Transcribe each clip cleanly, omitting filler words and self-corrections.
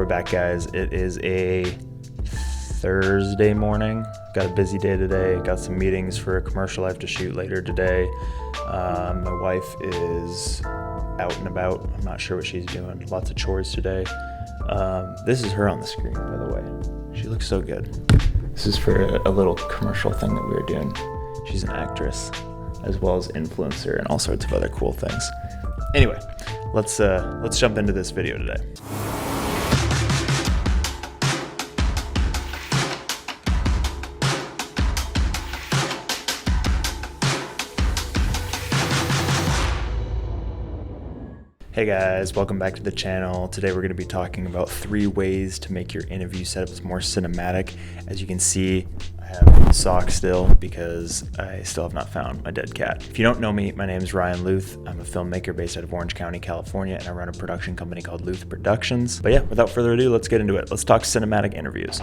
we're back, guys. It is a Thursday morning. Got a busy day today. Got some meetings for a commercial I have to shoot later today. My wife is out and about. I'm not sure what she's doing. Lots of chores today. This is her on the screen, by the way. She looks so good. This is for a little commercial thing that we were doing. She's an actress, as well as influencer and all sorts of other cool things. Anyway, let's jump into this video today. Hey guys, welcome back to the channel. Today we're going to be talking about 3 ways to make your interview setups more cinematic. As you can see, I have socks still because I still have not found my dead cat. If you don't know me, my name is Ryan Luth. I'm a filmmaker based out of Orange County, California, and I run a production company called Luth Productions. But yeah, without further ado, let's get into it. Let's talk cinematic interviews.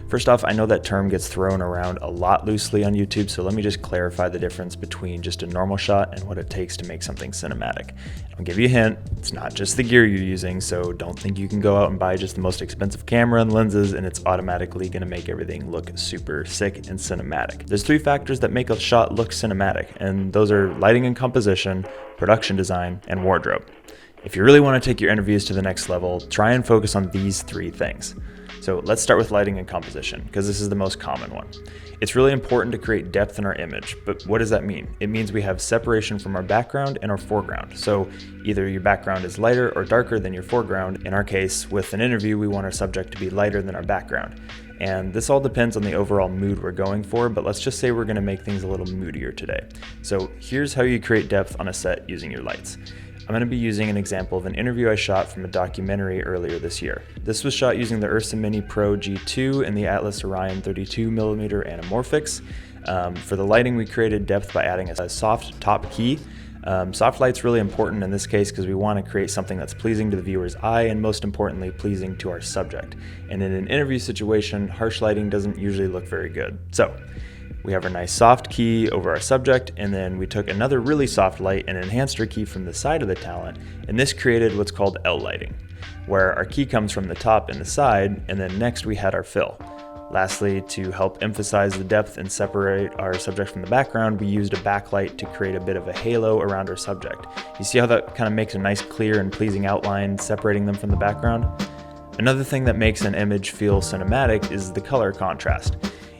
First off, I know that term gets thrown around a lot loosely on YouTube, so let me just clarify the difference between just a normal shot and what it takes to make something cinematic. I'll give you a hint, it's not just the gear you're using, so don't think you can go out and buy just the most expensive camera and lenses and it's automatically gonna make everything look super sick and cinematic. There's 3 factors that make a shot look cinematic, and those are lighting and composition, production design, and wardrobe. If you really wanna take your interviews to the next level, try and focus on these 3 things. So let's start with lighting and composition, because this is the most common one. It's really important to create depth in our image, but what does that mean? It means we have separation from our background and our foreground. So either your background is lighter or darker than your foreground. In our case, with an interview, we want our subject to be lighter than our background. And this all depends on the overall mood we're going for, but let's just say we're gonna make things a little moodier today. So here's how you create depth on a set using your lights. I'm going to be using an example of an interview I shot from a documentary earlier this year. This was shot using the Ursa Mini Pro G2 and the Atlas Orion 32mm Anamorphics. For the lighting, we created depth by adding a soft top key. Soft light's really important in this case because we want to create something that's pleasing to the viewer's eye and most importantly, pleasing to our subject. And in an interview situation, harsh lighting doesn't usually look very good. So we have our nice soft key over our subject, and then we took another really soft light and enhanced our key from the side of the talent, and this created what's called L lighting, where our key comes from the top and the side, and then next we had our fill. Lastly, to help emphasize the depth and separate our subject from the background, we used a backlight to create a bit of a halo around our subject. You see how that kind of makes a nice clear and pleasing outline separating them from the background? Another thing that makes an image feel cinematic is the color contrast.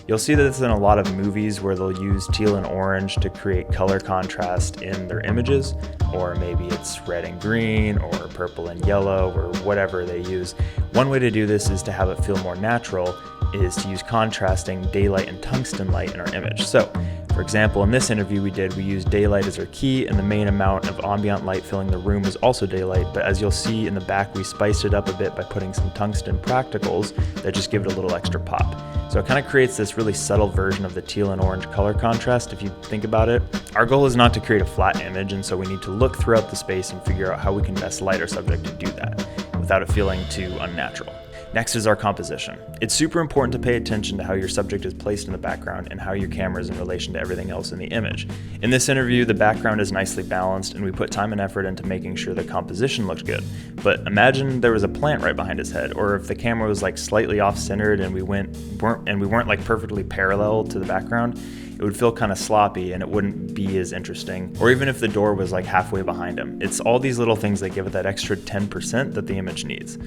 You'll see that it's in a lot of movies where they'll use teal and orange to create color contrast in their images, or maybe it's red and green, or purple and yellow, or whatever they use. One way to do this is to have it feel more natural, is to use contrasting daylight and tungsten light in our image. So, for example, in this interview we used daylight as our key, and the main amount of ambient light filling the room was also daylight, but as you'll see in the back, we spiced it up a bit by putting some tungsten practicals that just give it a little extra pop. So it kind of creates this really subtle version of the teal and orange color contrast if you think about it. Our goal is not to create a flat image, and so we need to look throughout the space and figure out how we can best light our subject to do that without it feeling too unnatural. Next is our composition. It's super important to pay attention to how your subject is placed in the background and how your camera is in relation to everything else in the image. In this interview, the background is nicely balanced and we put time and effort into making sure the composition looked good. But imagine there was a plant right behind his head, or if the camera was like slightly off-centered and we weren't like perfectly parallel to the background, it would feel kind of sloppy and it wouldn't be as interesting. Or even if the door was like halfway behind him. It's all these little things that give it that extra 10% that the image needs.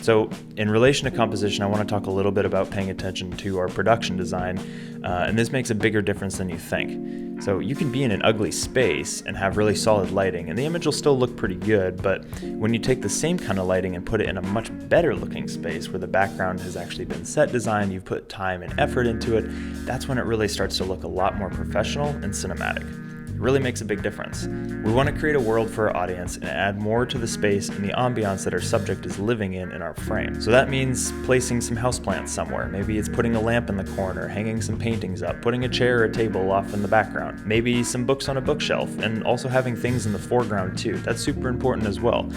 So in relation to composition, I want to talk a little bit about paying attention to our production design, and this makes a bigger difference than you think. So you can be in an ugly space and have really solid lighting, and the image will still look pretty good, but when you take the same kind of lighting and put it in a much better looking space where the background has actually been set designed, you've put time and effort into it, that's when it really starts to look a lot more professional and cinematic. It really makes a big difference. We want to create a world for our audience and add more to the space and the ambiance that our subject is living in our frame. So that means placing some houseplants somewhere. Maybe it's putting a lamp in the corner, hanging some paintings up, putting a chair or a table off in the background, maybe some books on a bookshelf, and also having things in the foreground too. That's super important as well.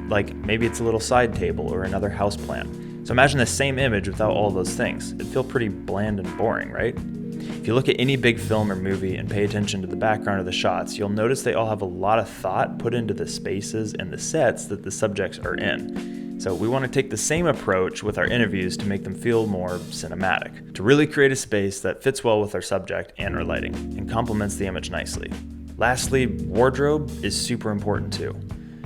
Like maybe it's a little side table or another houseplant. So imagine the same image without all those things. It'd feel pretty bland and boring, right? If you look at any big film or movie and pay attention to the background of the shots, you'll notice they all have a lot of thought put into the spaces and the sets that the subjects are in. So we want to take the same approach with our interviews to make them feel more cinematic, to really create a space that fits well with our subject and our lighting, and complements the image nicely. Lastly, wardrobe is super important too.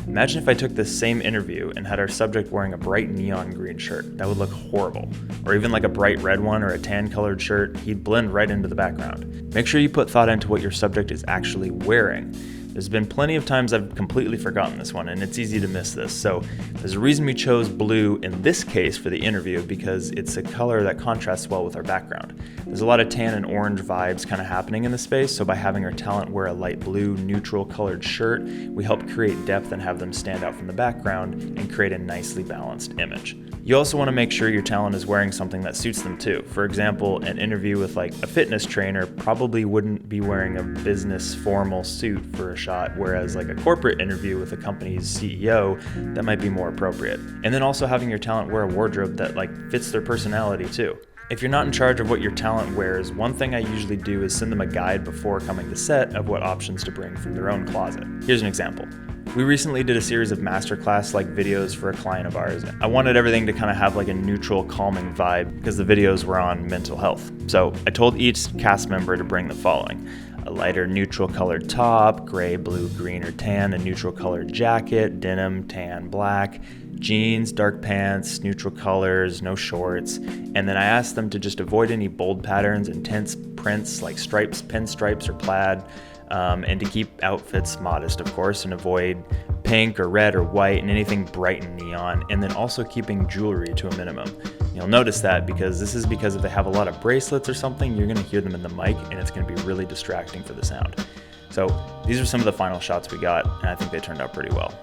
Imagine if I took this same interview and had our subject wearing a bright neon green shirt. That would look horrible. Or even like a bright red one or a tan colored shirt, he'd blend right into the background. Make sure you put thought into what your subject is actually wearing. There's been plenty of times I've completely forgotten this one, and it's easy to miss this. So there's a reason we chose blue in this case for the interview, because it's a color that contrasts well with our background. There's a lot of tan and orange vibes kind of happening in the space, so by having our talent wear a light blue, neutral colored shirt, we help create depth and have them stand out from the background and create a nicely balanced image. You also want to make sure your talent is wearing something that suits them too. For example, an interview with like a fitness trainer probably wouldn't be wearing a business formal suit for a shot, whereas like a corporate interview with a company's CEO, that might be more appropriate. And then also having your talent wear a wardrobe that like fits their personality too. If you're not in charge of what your talent wears, one thing I usually do is send them a guide before coming to set of what options to bring from their own closet. Here's an example. We recently did a series of masterclass-like videos for a client of ours. I wanted everything to kind of have like a neutral, calming vibe because the videos were on mental health. So I told each cast member to bring the following: a lighter neutral colored top, gray, blue, green, or tan, a neutral colored jacket, denim, tan, black, jeans, dark pants, neutral colors, no shorts. And then I asked them to just avoid any bold patterns, intense prints like stripes, pinstripes, or plaid. And to keep outfits modest, of course, and avoid pink or red or white and anything bright and neon, and then also keeping jewelry to a minimum. You'll notice that because if they have a lot of bracelets or something, you're gonna hear them in the mic and it's gonna be really distracting for the sound. So these are some of the final shots we got, and I think they turned out pretty well.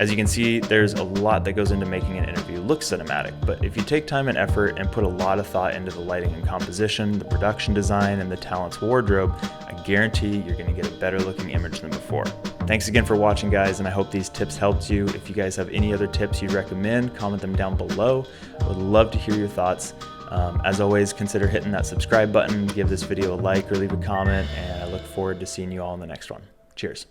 As you can see, there's a lot that goes into making an interview look cinematic, but if you take time and effort and put a lot of thought into the lighting and composition, the production design, and the talent's wardrobe, I guarantee you're going to get a better looking image than before. Thanks again for watching, guys, and I hope these tips helped you. If you guys have any other tips you'd recommend, comment them down below. I would love to hear your thoughts. As always, consider hitting that subscribe button, give this video a like or leave a comment, and I look forward to seeing you all in the next one. Cheers.